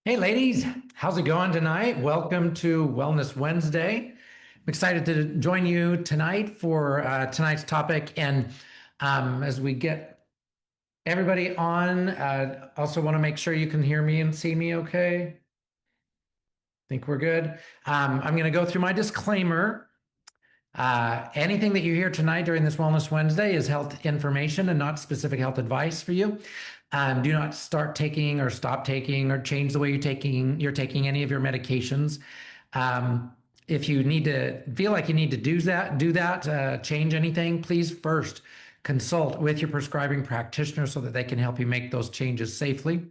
Hey, ladies, how's it going tonight? Welcome to Wellness Wednesday. I'm excited to join you tonight for tonight's topic. And as we get everybody on, also want to make sure you can hear me and see me okay. Think we're good. I'm going to go through my disclaimer. Anything that you hear tonight during this Wellness Wednesday is health information and not specific health advice for you. Do not start taking or stop taking or change the way you're taking any of your medications. If you need to feel like you need to do that, change anything, please first consult with your prescribing practitioner so that they can help you make those changes safely.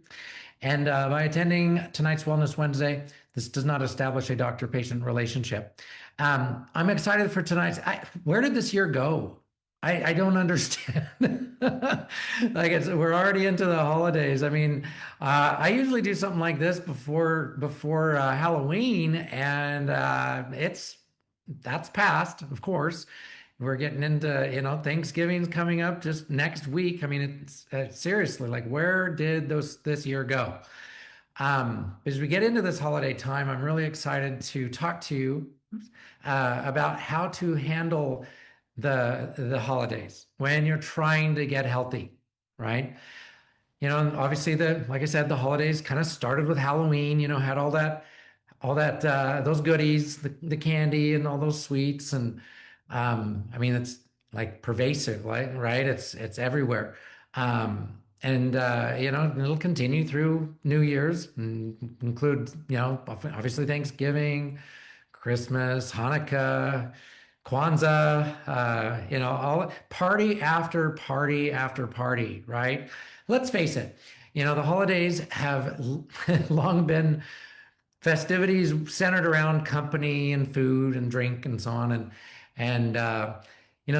And by attending tonight's Wellness Wednesday, this does not establish a doctor-patient relationship. I'm excited for tonight's. Where did this year go? I don't understand. We're already into the holidays. I mean, I usually do something like this before Halloween, and that's past, of course. We're getting into, Thanksgiving's coming up just next week. I mean, it's seriously like, where did this year go? As we get into this holiday time, I'm really excited to talk to you about how to handle the holidays when you're trying to get healthy, right? And obviously like I said, the holidays kind of started with Halloween, had all that those goodies, the candy and all those sweets. And I mean, it's like pervasive, right? It's everywhere. And it'll continue through New Year's and include, obviously Thanksgiving, Christmas, Hanukkah, Kwanzaa, all party after party after party, right? Let's face it, the holidays have long been festivities centered around company and food and drink and so on. And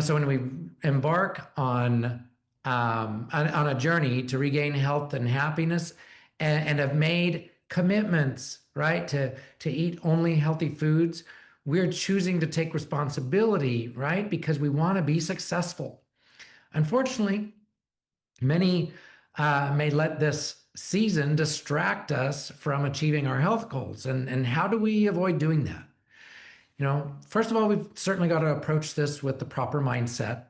so when we embark on a journey to regain health and happiness and have made commitments, right, to eat only healthy foods, we're choosing to take responsibility, right, because we want to be successful. Unfortunately, many may let this season distract us from achieving our health goals. And how do we avoid doing that? First of all, we've certainly got to approach this with the proper mindset.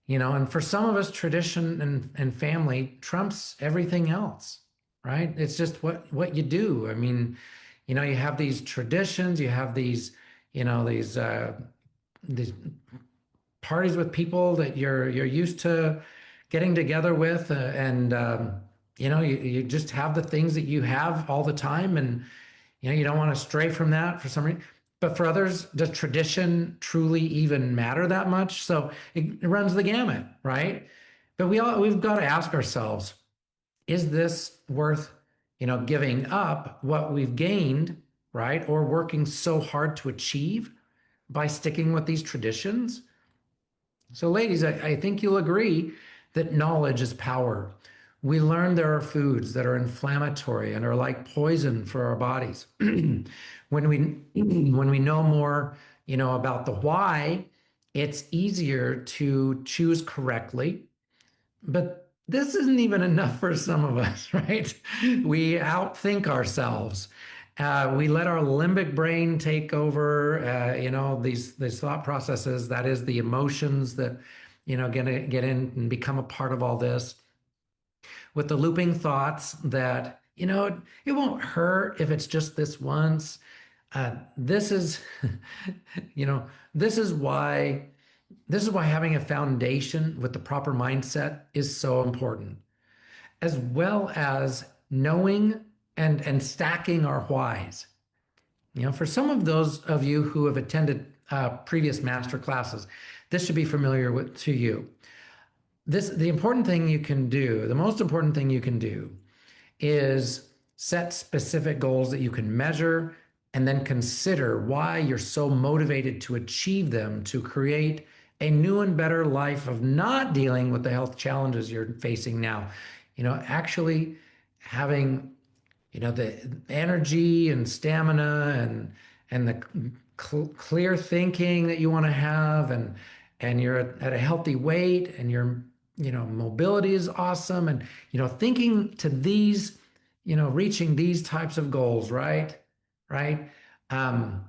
And for some of us, tradition and family trumps everything else, right? It's just what you do. I mean, you have these traditions, you have these parties with people that you're used to getting together with, and you just have the things that you have all the time, and you don't want to stray from that for some reason. But for others, does tradition truly even matter that much? So it runs the gamut, right? But we've got to ask ourselves, is this worth, giving up what we've gained, right? Or working so hard to achieve by sticking with these traditions? So ladies, I think you'll agree that knowledge is power. We learn there are foods that are inflammatory and are like poison for our bodies. When we know more, about the why, it's easier to choose correctly. But this isn't even enough for some of us, right? We outthink ourselves. We let our limbic brain take over, these thought processes. That is the emotions that, gonna get in and become a part of all this. With the looping thoughts that, it won't hurt if it's just this once. This is, this is why having a foundation with the proper mindset is so important, as well as knowing and stacking our whys. For some of those of you who have attended previous master classes, this should be familiar to you. The important thing you can do, the most important thing you can do, is set specific goals that you can measure and then consider why you're so motivated to achieve them, to create a new and better life of not dealing with the health challenges you're facing now. Actually having, the energy and stamina and the clear thinking that you want to have, and you're at a healthy weight, and your mobility is awesome, and thinking to these reaching these types of goals, right? Right? Um,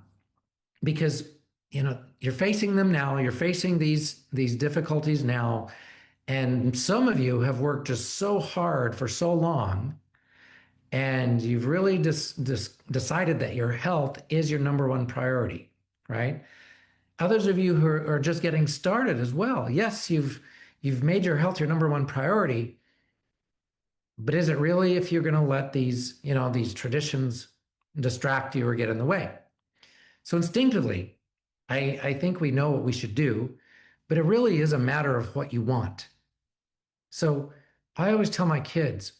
because you're facing them now, you're facing these difficulties now, and some of you have worked just so hard for so long, and you've really decided that your health is your number one priority, right? Others of you who are just getting started as well, yes, you've made your health your number one priority, but is it really, if you're going to let these traditions distract you or get in the way? So instinctively, I think we know what we should do, but it really is a matter of what you want. So I always tell my kids,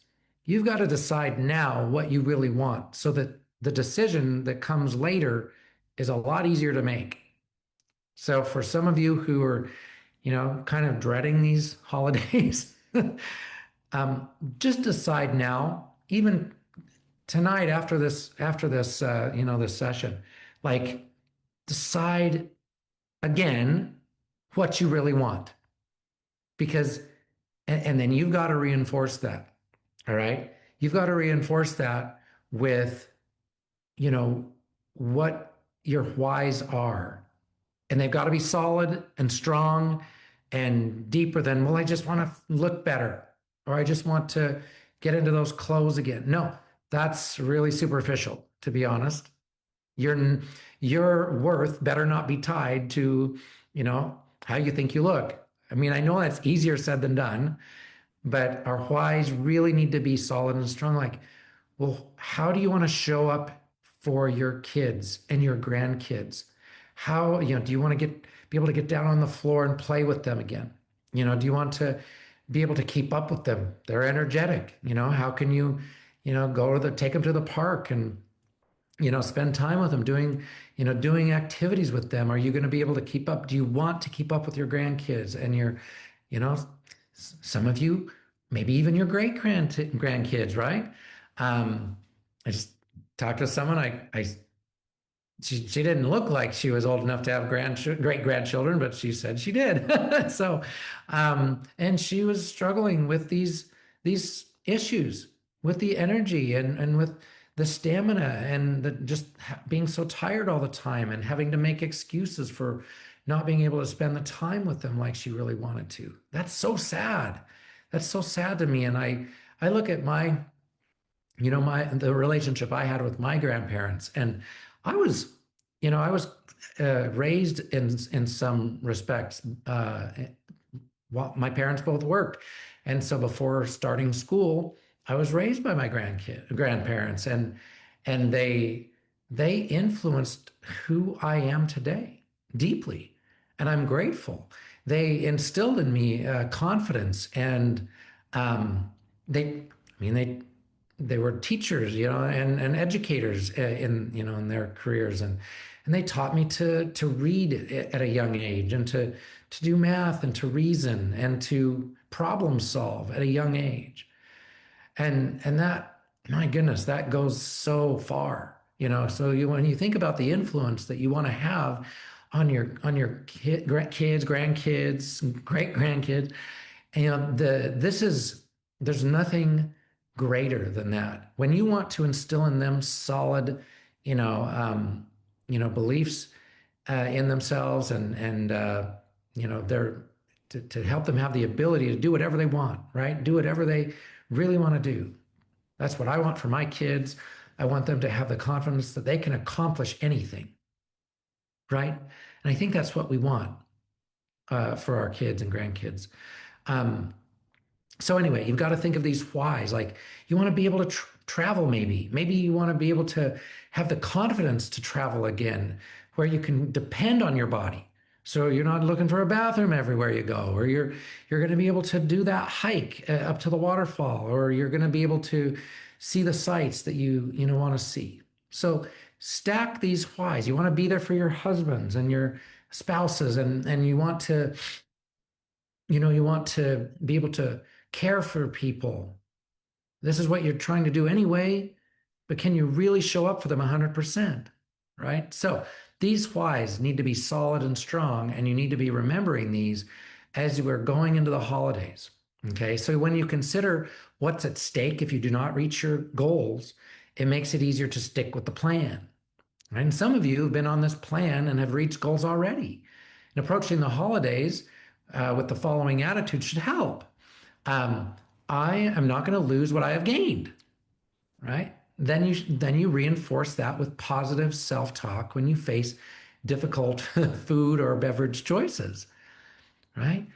you've got to decide now what you really want so that the decision that comes later is a lot easier to make. So for some of you who are, kind of dreading these holidays, um, just decide now, even tonight after this session, like decide again what you really want. Because, and then you've got to reinforce that. All right. You've got to reinforce that with, you know, what your whys are. And they've got to be solid and strong and deeper than, well, I just want to look better or I just want to get into those clothes again. No, that's really superficial, to be honest. Your your worth better not be tied to, how you think you look. I mean, I know that's easier said than done, but our whys really need to be solid and strong. Like, well, how do you want to show up for your kids and your grandkids? How, do you want to be able to get down on the floor and play with them again? Do you want to be able to keep up with them? They're energetic. How can you, take them to the park and spend time with them doing activities with them? Are you going to be able to keep up? Do you want to keep up with your grandkids and you know some of you, maybe even your great grandkids, right? I just talked to someone. She didn't look like she was old enough to have great grandchildren, but she said she did. So, and she was struggling with these issues, with the energy and with the stamina and just being so tired all the time and having to make excuses for not being able to spend the time with them like she really wanted to. That's so sad. That's so sad to me. And I look at the relationship I had with my grandparents, and I was, raised in some respects. Well, my parents both worked, and so before starting school, I was raised by my grandparents, and they influenced who I am today deeply, and I'm grateful. They instilled in me confidence, and they were teachers, and educators in their careers, and they taught me to read at a young age and to do math and to reason and to problem solve at a young age. And that, my goodness, that goes so far, so when you think about the influence that you want to have on your kids, grandkids, great grandkids, there's nothing greater than that. When you want to instill in them solid, beliefs in themselves, and they're to help them have the ability to do whatever they want, right? Do whatever they really want to do. That's what I want for my kids. I want them to have the confidence that they can accomplish anything, right? And I think that's what we want for our kids and grandkids. Um, so anyway, you've got to think of these whys. Like, you want to be able to travel, maybe you want to be able to have the confidence to travel again, where you can depend on your body. So you're not looking for a bathroom everywhere you go, or you're going to be able to do that hike up to the waterfall, or you're going to be able to see the sights that you want to see. So stack these whys. You want to be there for your husbands and your spouses, and you want to be able to care for people. This is what you're trying to do anyway, but can you really show up for them 100%? Right? So these whys need to be solid and strong, and you need to be remembering these as you are going into the holidays. Okay. So when you consider what's at stake if you do not reach your goals, it makes it easier to stick with the plan. Right? And some of you have been on this plan and have reached goals already. And approaching the holidays with the following attitude should help. Um, I am not going to lose what I have gained, right? Then you reinforce that with positive self-talk when you face difficult food or beverage choices, right?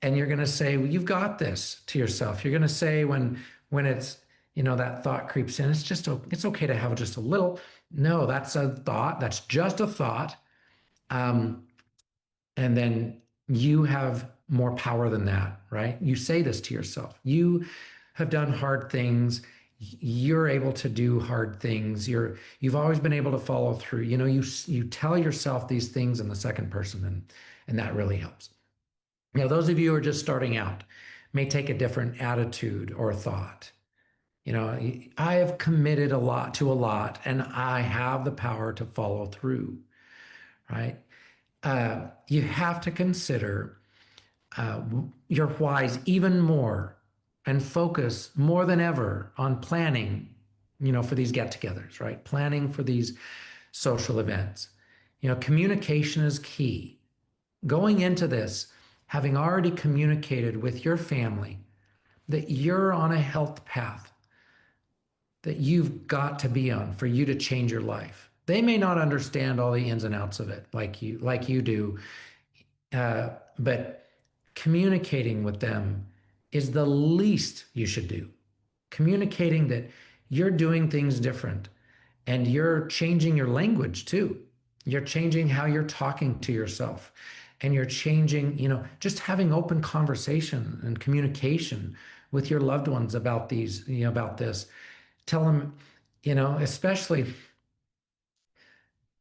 And you're going to say, well, you've got this to yourself. You're going to say when it's, that thought creeps in, it's okay to have just a little. No, that's a thought. That's just a thought. Um, and then you have more power than that, right? You say this to yourself. You have done hard things. You're able to do hard things. You've always been able to follow through. You tell yourself these things in the second person, and that really helps. Now, those of you who are just starting out may take a different attitude or thought. I have committed a lot to a lot, and I have the power to follow through, right? You have to consider your whys even more and focus more than ever on planning, for these get-togethers, right? Planning for these social events. Communication is key. Going into this, having already communicated with your family that you're on a health path that you've got to be on for you to change your life. They may not understand all the ins and outs of it like you do, but communicating with them is the least you should do. Communicating that you're doing things different and you're changing your language too. You're changing how you're talking to yourself and you're changing, just having open conversation and communication with your loved ones about about this. Tell them, especially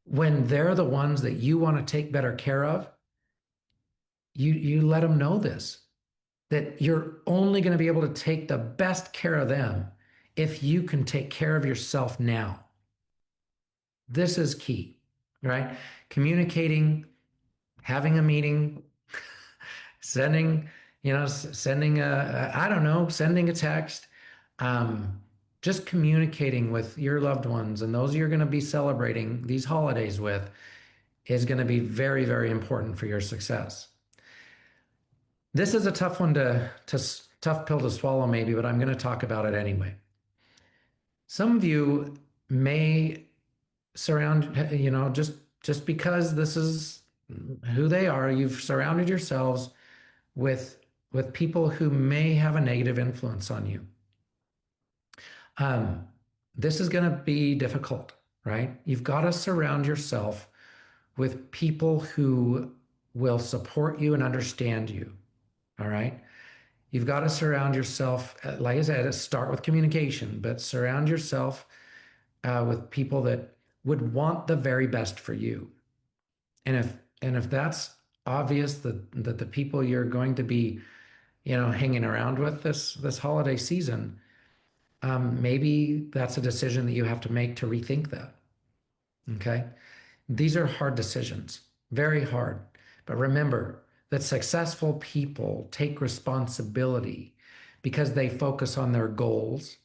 when they're the ones that you want to take better care of, you let them know this, that you're only going to be able to take the best care of them if you can take care of yourself now. This is key, right? Communicating, having a meeting, sending, sending I don't know, sending a text, um, just communicating with your loved ones and those you're going to be celebrating these holidays with is going to be very, very important for your success. This is a tough one tough pill to swallow maybe, but I'm going to talk about it anyway. Some of you may surround, just because this is who they are, you've surrounded yourselves with people who may have a negative influence on you. Um, this is going to be difficult, right? You've got to surround yourself with people who will support you and understand you. All right. You've got to surround yourself, like I said, start with communication, but surround yourself with people that would want the very best for you. And if that's obvious that the people you're going to be, hanging around with this holiday season, maybe that's a decision that you have to make to rethink that. Okay. These are hard decisions, very hard. But remember that successful people take responsibility because they focus on their goals,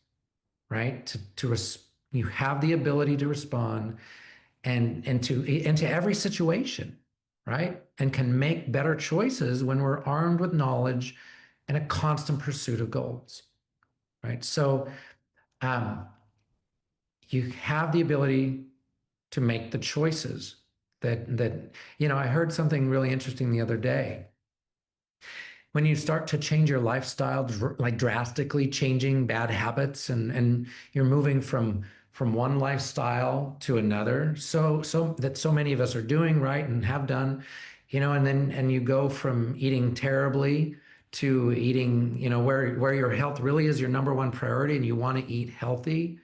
right? You have the ability to respond and into every situation, right? And can make better choices when we're armed with knowledge and a constant pursuit of goals, right? So um, you have the ability to make the choices that I heard something really interesting the other day. When you start to change your lifestyle, like drastically changing bad habits, and you're moving from one lifestyle to another, so that so many of us are doing, right, and have done, and you go from eating terribly to eating, where your health really is your number one priority, and you want to eat healthy,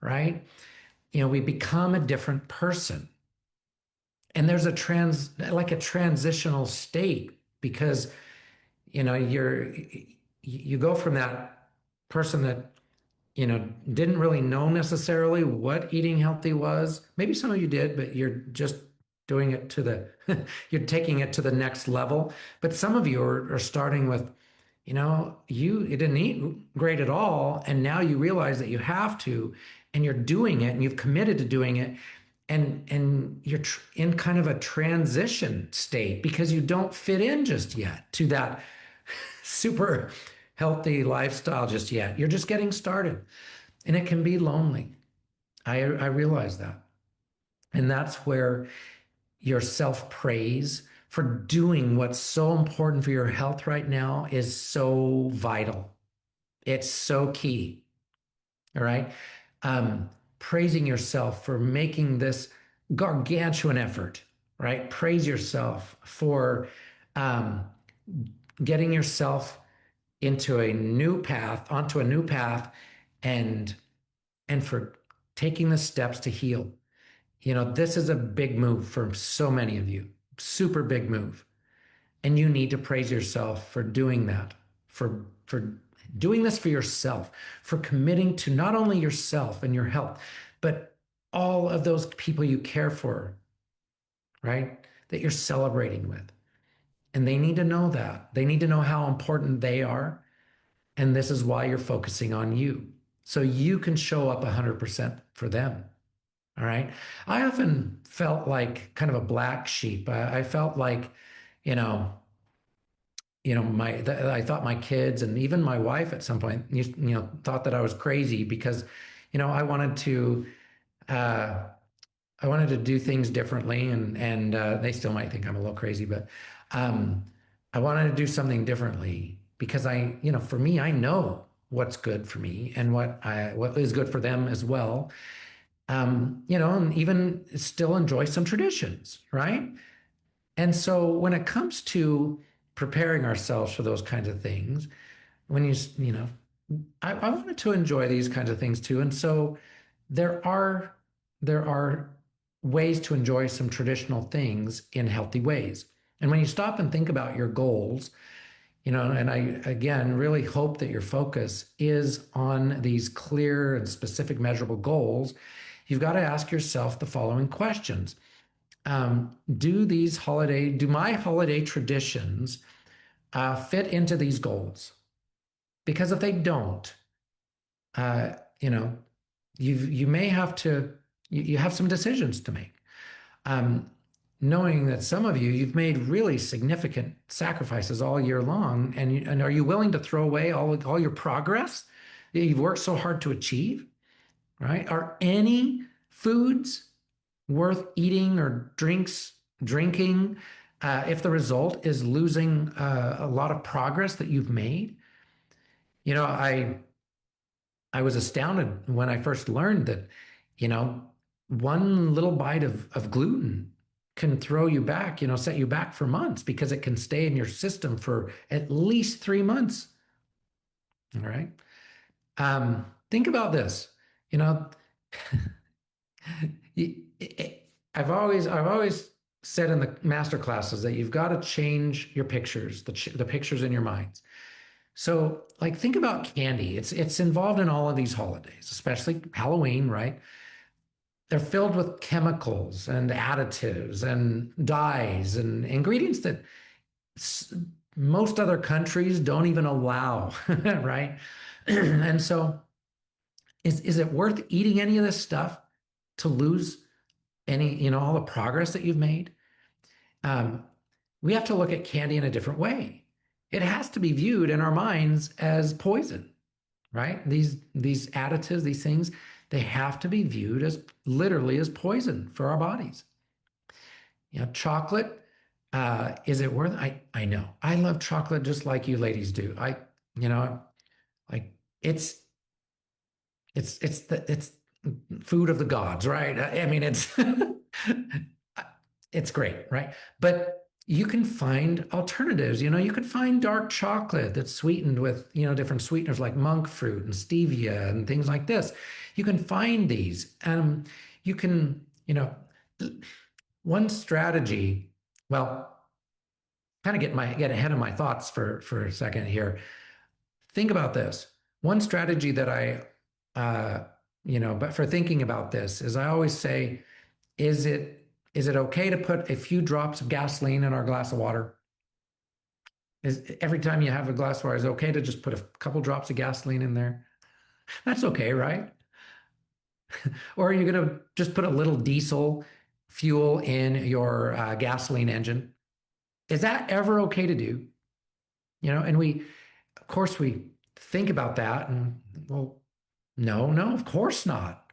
right? We become a different person. And there's like a transitional state because you go from that person that didn't really know necessarily what eating healthy was. Maybe some of you did, but you're just doing it you're taking it to the next level. But some of you are starting with you didn't eat great at all, and now you realize that you have to, and you're doing it, and you've committed to doing it, and you're in kind of a transition state because you don't fit in just yet to that super healthy lifestyle just yet. You're just getting started, and it can be lonely. I realize that. And that's where your self praise for doing what's so important for your health right now is so vital. It's so key. All right. Praising yourself for making this gargantuan effort, right? Praise yourself for um, getting yourself into a new path, onto a new path, and for taking the steps to heal. This is a big move for so many of you, super big move. And you need to praise yourself for doing that, for doing this for yourself, for committing to not only yourself and your health, but all of those people you care for, right? That you're celebrating with. And they need to know that. They need to know how important they are. And this is why you're focusing on you. So you can show up 100% for them. All right. I often felt like kind of a black sheep. I felt like, you know, I thought my kids and even my wife at some point, thought that I was crazy because, I wanted to, uh, I wanted to do things differently, and they still might think I'm a little crazy, but um, I wanted to do something differently because for me, I know what's good for me and what is good for them as well. And even still enjoy some traditions, right? And so when it comes to preparing ourselves for those kinds of things, when I wanted to enjoy these kinds of things too. And so there are there are ways to enjoy some traditional things in healthy ways. And when you stop and think about your goals, and I again really hope that your focus is on these clear and specific measurable goals, you've got to ask yourself the following questions. Do my holiday traditions fit into these goals? Because if they don't, uh, you know, you may have to you have some decisions to make. Um, Knowing that some of you've made really significant sacrifices all year long, and are you willing to throw away all your progress that you've worked so hard to achieve? Right? Are any foods worth eating or drinking if the result is losing a lot of progress that you've made? You know, I was astounded when I first learned that, you know, one little bite of gluten can throw you back, set you back for months because it can stay in your system for at least 3 months. All right. Think about this. You know, I've always said in the master classes that you've got to change your pictures, the pictures in your minds. So, like, think about candy. It's involved in all of these holidays, especially Halloween, right? They're filled with chemicals and additives and dyes and ingredients that most other countries don't even allow, right? And so, is it worth eating any of this stuff to lose all the progress that you've made? Um, we have to look at candy in a different way. It has to be viewed in our minds as poison, right? These additives, these things, they have to be viewed as literally as poison for our bodies. Chocolate, is it worth? I know I love chocolate just like you ladies do. You know, like it's it's food of the gods, right? I mean, it's great, right? But you can find alternatives. You can find dark chocolate that's sweetened with, different sweeteners like monk fruit and stevia and things like this. You can find these. You can, one strategy, well, kind of get ahead of my thoughts for a second here. Think about this. One strategy that but for thinking about this is I always say, is it okay to put a few drops of gasoline in our glass of water? Is every time you have a glass of water, is it okay to just put a couple drops of gasoline in there? That's okay, right? Or are you going to just put a little diesel fuel in your gasoline engine? Is that ever okay to do? And of course, we think about that and, well, no, no, of course not.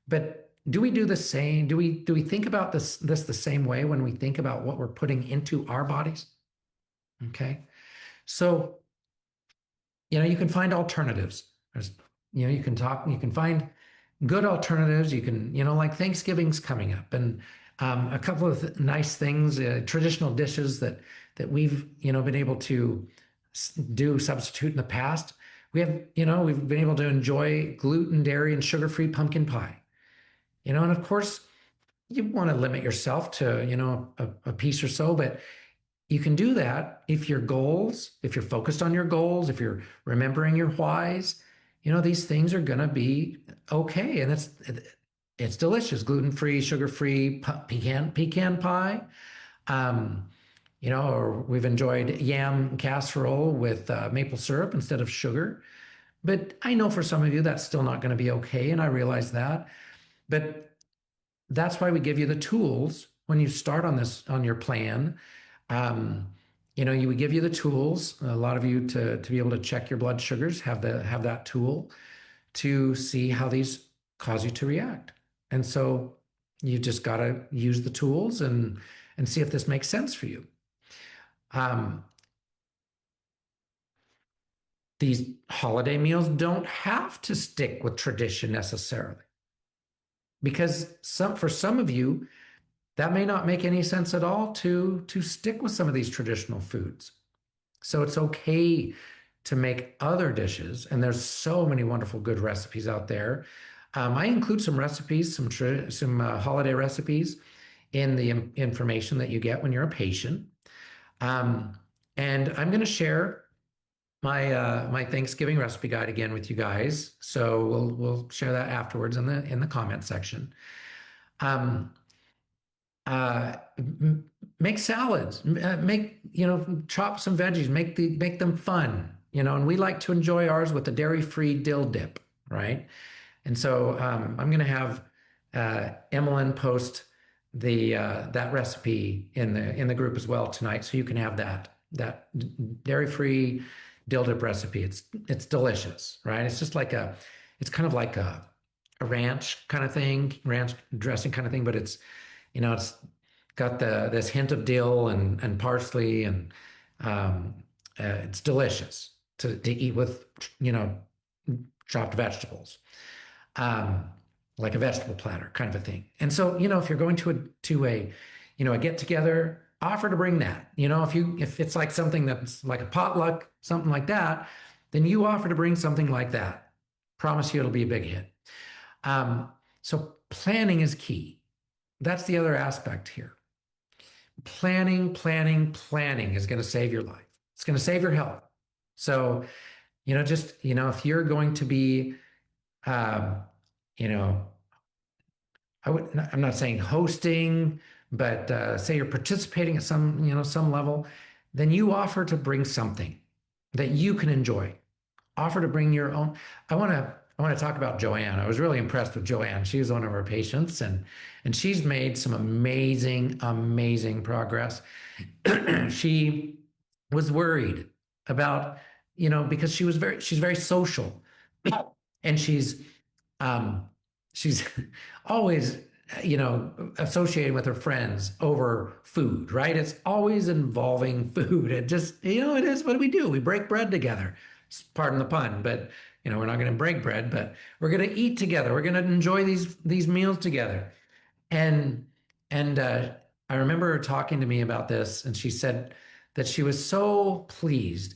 But do we do the same? Do we think about this the same way when we think about what we're putting into our bodies? Okay. So, you can find alternatives. There's, you can find good alternatives. You can, like Thanksgiving's coming up, and a couple of nice things, traditional dishes that we've, been able to do substitute in the past. We've been able to enjoy gluten, dairy, and sugar-free pumpkin pie. And of course, you want to limit yourself to, a piece or so, but you can do that if you're focused on your goals, if you're remembering your whys, these things are going to be okay. And it's delicious, gluten-free, sugar-free pecan pie. Um, or we've enjoyed yam casserole with maple syrup instead of sugar. But I know for some of you that's still not going to be okay, and I realize that. But that's why we give you the tools when you start on your plan. um, you would give you the tools. A lot of you to be able to check your blood sugars have that tool to see how these cause you to react. And so you just got to use the tools and see if this makes sense for you. Um, these holiday meals don't have to stick with tradition necessarily, because for some of you that may not make any sense at all to stick with some of these traditional foods. So it's okay to make other dishes, and there's so many wonderful good recipes out there. I include some recipes, some holiday recipes in the information that you get when you're a patient. Um, and I'm going to share my Thanksgiving recipe guide again with you guys. So we'll share that afterwards in the comment section. Um, uh, Make salads, make, chop some veggies, make them fun, and we like to enjoy ours with a dairy-free dill dip, right? And so I'm going to have Emmeline post that recipe in the group as well tonight, so you can have that dairy-free dill dip recipe. It's delicious, right? It's kind of like a ranch kind of thing, ranch dressing kind of thing, but it's got this hint of dill and parsley, and um, it's delicious to eat with, you know, chopped vegetables, um, like a vegetable platter kind of a thing. And so, if you're going to a get together, offer to bring that. If it's like something that's like a potluck, something like that, then you offer to bring something like that. Promise you it'll be a big hit. So planning is key. That's the other aspect here. Planning, planning, planning is going to save your life. It's going to save your health. So, if you're going to be, um, you know, I'm not saying hosting, but say you're participating at some level, then you offer to bring something that you can enjoy. Offer to bring your own. I want to talk about Joanne. I was really impressed with Joanne. She was one of our patients, and she's made some amazing, amazing progress. She was worried about, because she's very social, and um, she's always, associated with her friends over food, right? It's always involving food. It just, it is, what do? We break bread together. Pardon the pun, but we're not going to break bread, but we're going to eat together. We're going to enjoy these meals together. And I remember her talking to me about this, and she said that she was so pleased.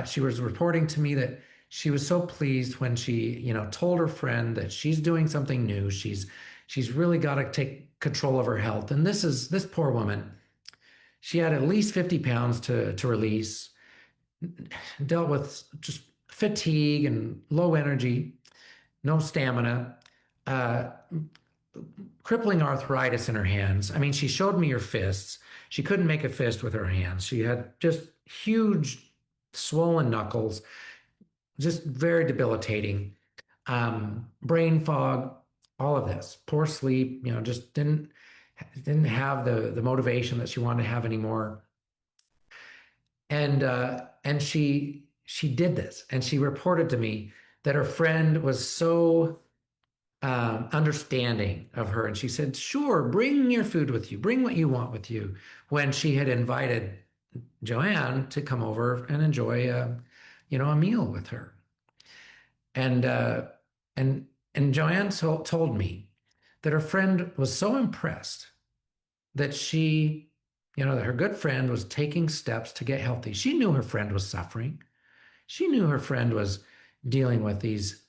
She was reporting to me that she was so pleased when she, told her friend that she's doing something new. She's really got to take control of her health. And this poor woman. She had at least 50 pounds to release, dealt with just fatigue and low energy, no stamina, uh, crippling arthritis in her hands. I mean, she showed me her fists. She couldn't make a fist with her hands. She had just huge swollen knuckles, just very debilitating. Brain fog, all of this, poor sleep, just didn't have the motivation that she wanted to have anymore. And she did this, and she reported to me that her friend was so understanding of her, and she said, "Sure, bring your food with you, bring what you want with you." When she had invited Joanne to come over and enjoy a meal with her. And and Joanne told me that her friend was so impressed that that her good friend was taking steps to get healthy. She knew her friend was suffering. She knew her friend was dealing with these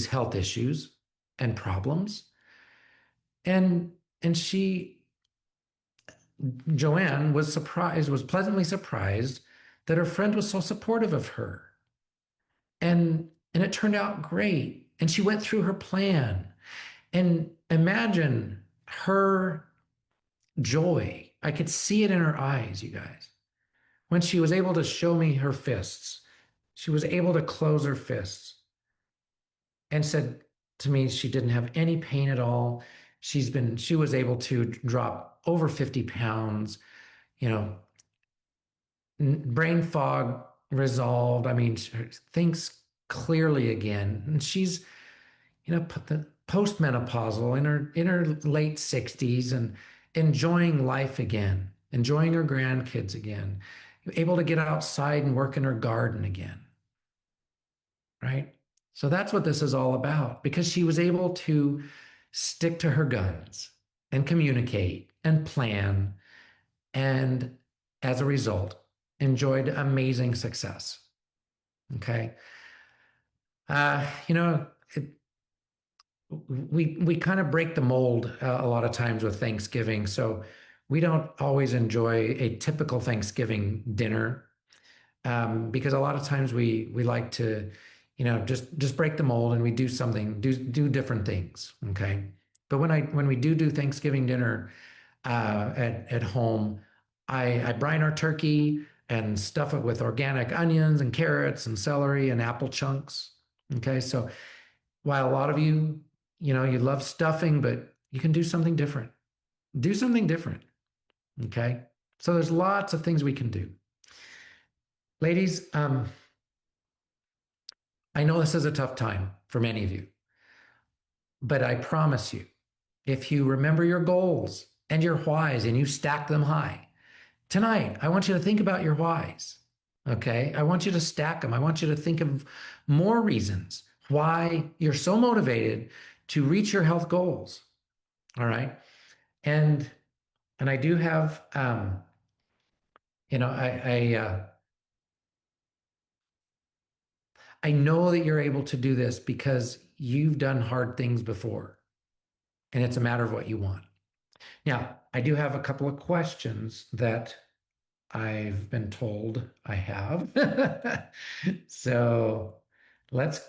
health issues and problems. And Joanne was pleasantly surprised that her friend was so supportive of her. And it turned out great. And she went through her plan. And imagine her joy. I could see it in her eyes, you guys. When she was able to show me her fists, she was able to close her fists and said to me she didn't have any pain at all. She was able to drop over 50 pounds, you know, brain fog resolved. I mean, she thinks clearly again. And she's, put the postmenopausal in her late 60s and enjoying life again, enjoying her grandkids again, able to get outside and work in her garden again, right? So that's what this is all about, because she was able to stick to her guns and communicate and plan, and as a result, enjoyed amazing success. Okay. It, we kind of break the mold a lot of times with Thanksgiving. So we don't always enjoy a typical Thanksgiving dinner, because a lot of times we like to, just break the mold, and we do something, do different things. Okay. But when we do Thanksgiving dinner at home, I brine our turkey and stuff it with organic onions and carrots and celery and apple chunks. Okay. So while a lot of you, you love stuffing, but you can do something different. Do something different. Okay. So there's lots of things we can do. Ladies, I know this is a tough time for many of you, but I promise you, if you remember your goals and your whys and you stack them high, tonight, I want you to think about your whys. Okay. I want you to stack them. I want you to think of more reasons why you're so motivated to reach your health goals. All right. And I do have, I know that you're able to do this because you've done hard things before, and it's a matter of what you want. Now, I do have a couple of questions that I've been told I have. So let's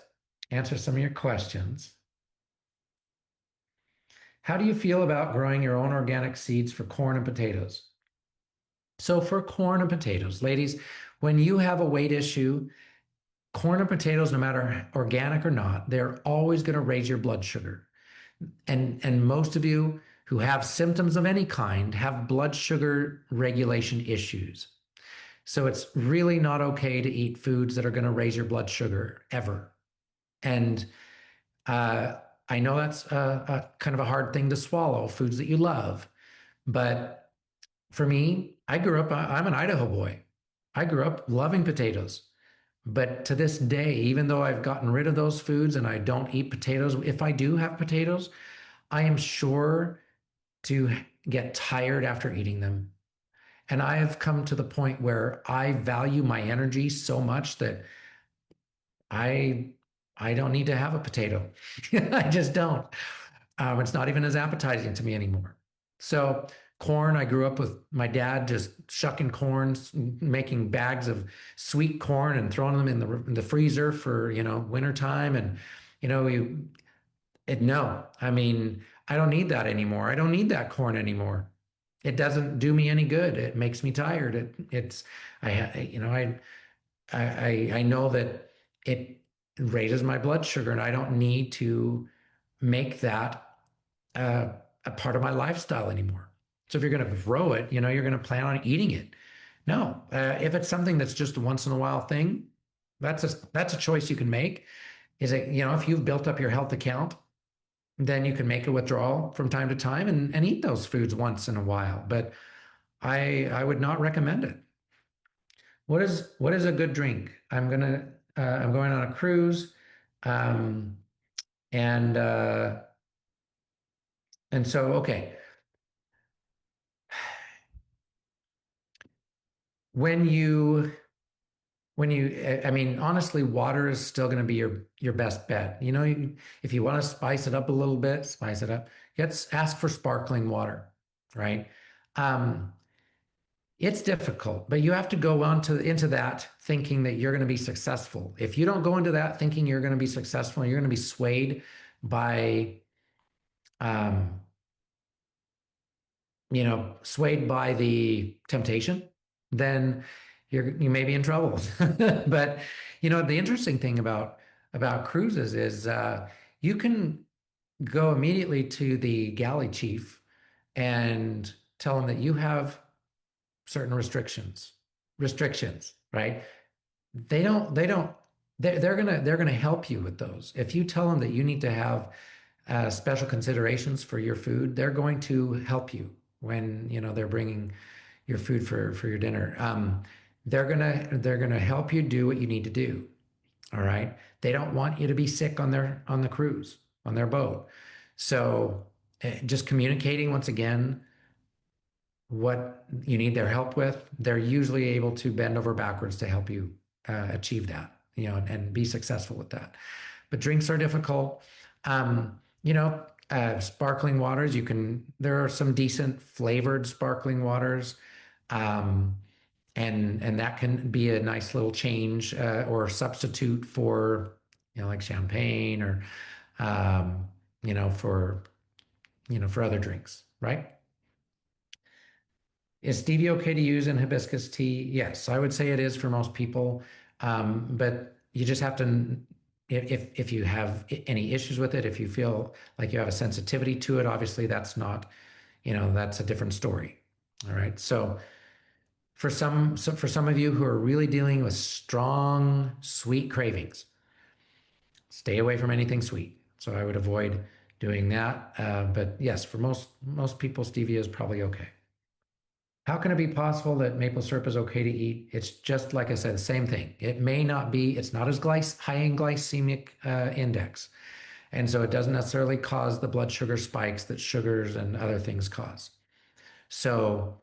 answer some of your questions. How do you feel about growing your own organic seeds for corn and potatoes? So for corn and potatoes, ladies, when you have a weight issue, corn and potatoes, no matter organic or not, they're always going to raise your blood sugar. And most of you who have symptoms of any kind have blood sugar regulation issues. So it's really not okay to eat foods that are going to raise your blood sugar ever. And I know that's a kind of a hard thing to swallow, foods that you love. But for me, I'm an Idaho boy. I grew up loving potatoes. But to this day, even though I've gotten rid of those foods and I don't eat potatoes, if I do have potatoes, I am sure to get tired after eating them. And I have come to the point where I value my energy so much that I I don't need to have a potato. I just don't. It's not even as appetizing to me anymore. So corn, I grew up with my dad just shucking corn, making bags of sweet corn and throwing them in the freezer for, wintertime. And, you know, we, No, I mean, I don't need that anymore. I don't need that corn anymore. It doesn't do me any good. It makes me tired. I know that it raises my blood sugar, and I don't need to make that a part of my lifestyle anymore. So if you're going to grow it, you're going to plan on eating it. No, if it's something that's just a once in a while thing, that's a choice you can make. Is it, if you've built up your health account, then you can make a withdrawal from time to time and eat those foods once in a while. But I would not recommend it. What is a good drink? I'm going on a cruise, um, and so okay. When you I mean, honestly, water is still going to be your best bet. If you want to spice it up a little bit, spice it up. Ask for sparkling water, right? Um, it's difficult, but you have to go on to into that thinking that you're going to be successful. If you don't go into that thinking you're going to be successful, you're going to be swayed by um, swayed by the temptation, then you may be in trouble. But the interesting thing about cruises is you can go immediately to the galley chief and tell him that you have certain restrictions, right? They don't they're gonna help you with those. If you tell them that you need to have special considerations for your food, they're going to help you when they're bringing your food for your dinner. They're gonna help you do what you need to do. All right. They don't want you to be sick on the cruise on their boat. So just communicating once again what you need their help with, they're usually able to bend over backwards to help you achieve that, and be successful with that. But drinks are difficult. Sparkling waters, there are some decent flavored sparkling waters. Um, and that can be a nice little change or substitute for, like champagne or, um, for, for other drinks, right? Is stevia okay to use in hibiscus tea? Yes, I would say it is for most people. But you just have to, if you have any issues with it, if you feel like you have a sensitivity to it, obviously that's a different story. All right. For some of you who are really dealing with strong sweet cravings, stay away from anything sweet. So I would avoid doing that. But yes, for most people, stevia is probably okay. How can it be possible that maple syrup is okay to eat? It's just like I said, the same thing. It may not be, it's not as high in glycemic index. And so it doesn't necessarily cause the blood sugar spikes that sugars and other things cause. So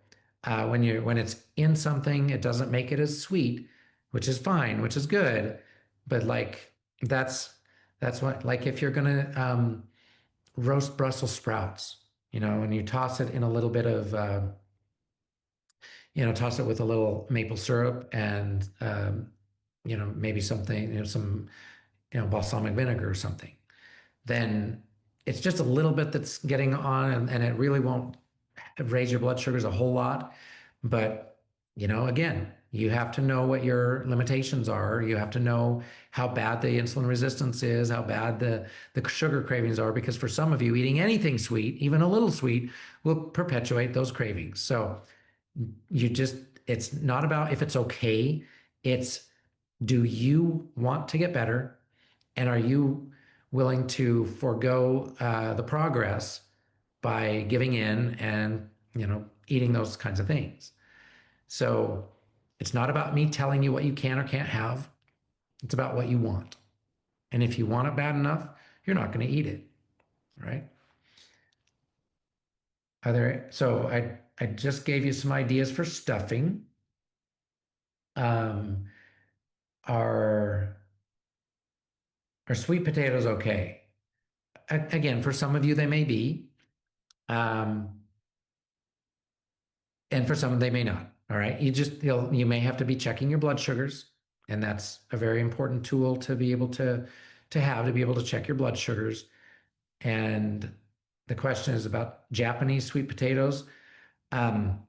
when it's in something, it doesn't make it as sweet, which is fine, which is good. But like that's what, like if you're gonna roast Brussels sprouts, and you toss it in a little bit of toss it with a little maple syrup and maybe something, some balsamic vinegar or something. Then it's just a little bit that's getting on, and it really won't raise your blood sugars a whole lot. But, again, you have to know what your limitations are. You have to know how bad the insulin resistance is, how bad the sugar cravings are, because for some of you, eating anything sweet, even a little sweet, will perpetuate those cravings. So it's not about if it's okay. It's, do you want to get better? And are you willing to forego the progress by giving in and, eating those kinds of things? So it's not about me telling you what you can or can't have. It's about what you want. And if you want it bad enough, you're not going to eat it, right? I just gave you some ideas for stuffing. Um, are are sweet potatoes okay? Again, for some of you, they may be. Um, and for some they may not. All right. You may have to be checking your blood sugars, and that's a very important tool to be able to have to be able to check your blood sugars. And the question is about Japanese sweet potatoes. Um,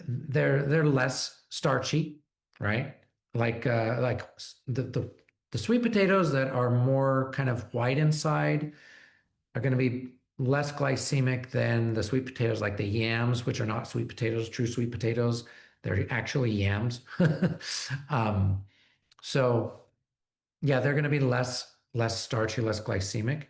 they're less starchy, right? Like the sweet potatoes that are more kind of white inside are going to be less glycemic than the sweet potatoes like the yams, which are not sweet potatoes, true sweet potatoes. They're actually yams. Um, so yeah, they're going to be less starchy, less glycemic.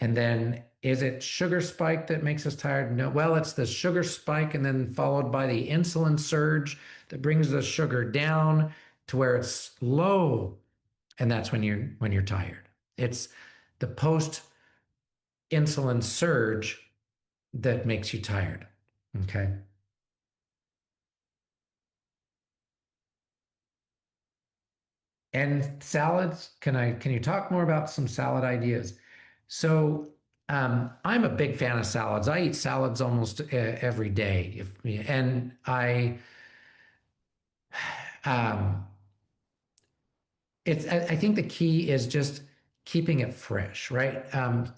And then is it sugar spike that makes us tired? No. Well, it's the sugar spike and then followed by the insulin surge that brings the sugar down to where it's low. And that's when you're tired. It's the post insulin surge that makes you tired. Okay. And salads, can you talk more about some salad ideas? So I'm a big fan of salads. I eat salads almost every day. And um, I think the key is just keeping it fresh, right?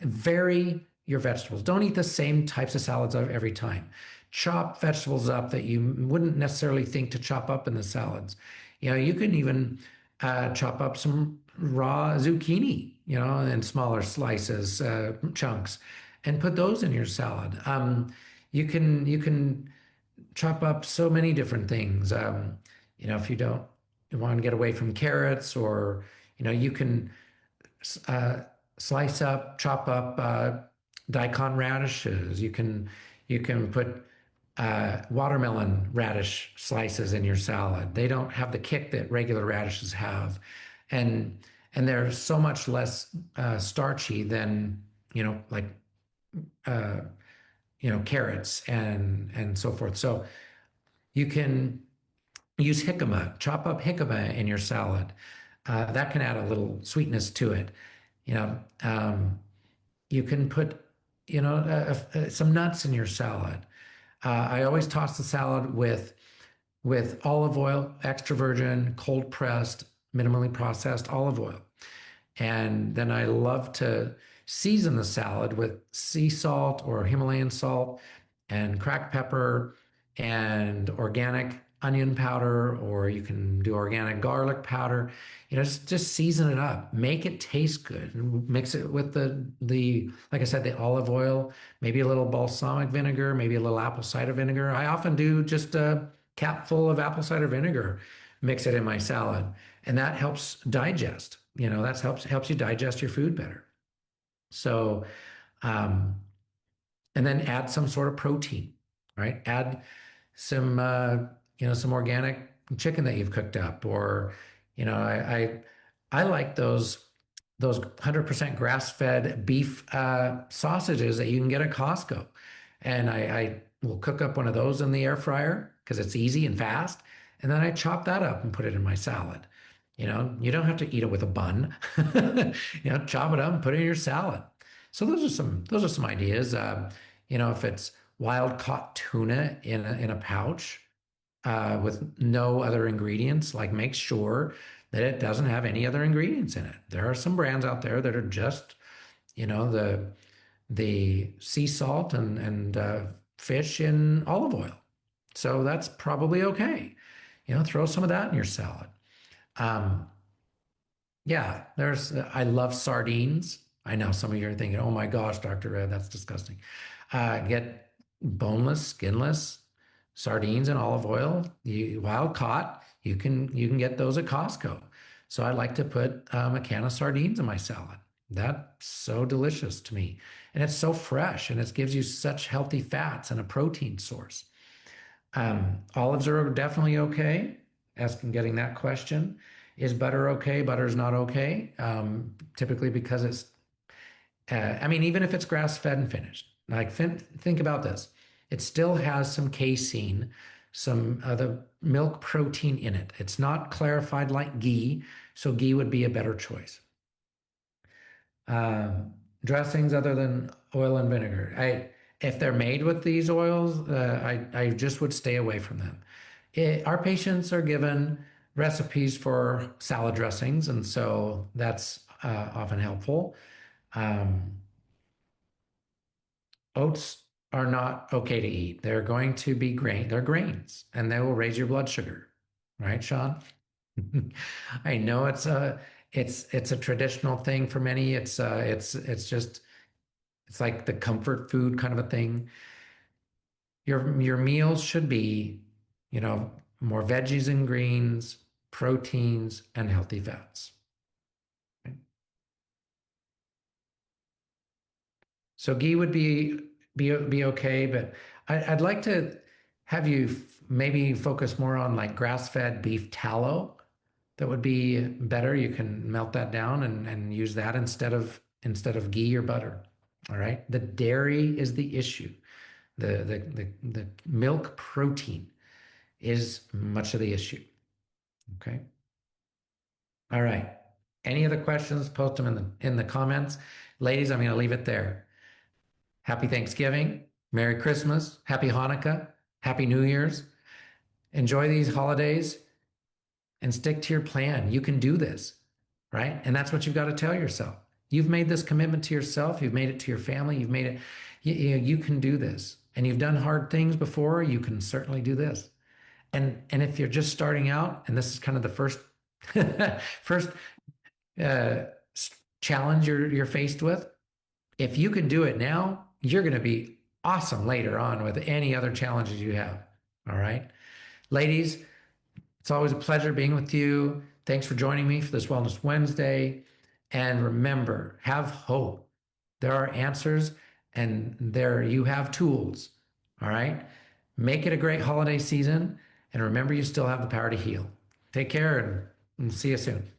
Vary your vegetables. Don't eat the same types of salads every time. Chop vegetables up that you wouldn't necessarily think to chop up in the salads. You can even chop up some raw zucchini, in smaller slices, chunks, and put those in your salad. You can chop up so many different things. If you want to get away from carrots, or you can uh, chop up daikon radishes. You can put watermelon radish slices in your salad. They don't have the kick that regular radishes have, and and they're so much less starchy than like uh, carrots and so forth. So you can use jicama, chop up jicama in your salad. That can add a little sweetness to it. You know, um, you can put, some nuts in your salad. I always toss the salad with olive oil, extra virgin, cold pressed, minimally processed olive oil. And then I love to season the salad with sea salt or Himalayan salt and cracked pepper and organic onion powder, or you can do organic garlic powder. Just season it up, make it taste good, and mix it with the like I said, the olive oil, maybe a little balsamic vinegar, maybe a little apple cider vinegar. I often do just a cap full of apple cider vinegar, mix it in my salad, and that helps digest. That helps you digest your food better. So, um, and then add some sort of protein, right? Add some some organic chicken that you've cooked up, or I like those 100% grass-fed beef sausages that you can get at Costco, and I will cook up one of those in the air fryer because it's easy and fast, and then I chop that up and put it in my salad. You don't have to eat it with a bun. Chop it up and put it in your salad. So those are some ideas. If it's wild caught tuna in a pouch with no other ingredients, like make sure that it doesn't have any other ingredients in it. There are some brands out there that are just, the sea salt and fish in olive oil. So that's probably okay. Throw some of that in your salad. Um, yeah, I love sardines. I know some of you are thinking, oh my gosh, Dr. Red, that's disgusting. Get boneless, skinless sardines in olive oil, wild caught. You can get those at Costco. So I like to put a can of sardines in my salad. That's so delicious to me. And it's so fresh, and it gives you such healthy fats and a protein source. Olives are definitely okay. Asking, getting that question. Is butter okay? Butter is not okay. Typically because I mean, even if it's grass fed and finished, like think about this. It still has some casein, some other milk protein in it. It's not clarified like ghee, so ghee would be a better choice. Um, Dressings other than oil and vinegar. If they're made with these oils, I just would stay away from them. Our patients are given recipes for salad dressings, and so that's often helpful. Um, Oats are not okay to eat. They're going to be grain. They're grains, and they will raise your blood sugar. Right, Sean? I know it's a traditional thing for many. It's just it's like the comfort food kind of a thing. Your meals should be, more veggies and greens, proteins, and healthy fats. Right? So ghee would be okay, but I'd like to have you maybe focus more on like grass-fed beef tallow. That would be better. You can melt that down and use that instead of ghee or butter. All right. The dairy is the issue. The milk protein is much of the issue. Okay. All right. Any other questions? Post them in the comments. Ladies, I'm going to leave it there. Happy Thanksgiving, Merry Christmas, Happy Hanukkah, Happy New Year's. Enjoy these holidays and stick to your plan. You can do this, right? And that's what you've got to tell yourself. You've made this commitment to yourself. You've made it to your family. You've made it. You can do this. And you've done hard things before. You can certainly do this. And if you're just starting out, and this is kind of the first first uh, challenge you're faced with, if you can do it now, you're going to be awesome later on with any other challenges you have. All right, ladies, it's always a pleasure being with you. Thanks for joining me for this Wellness Wednesday. And remember, have hope. There are answers and there you have tools. All right. Make it a great holiday season. And remember, you still have the power to heal. Take care and see you soon.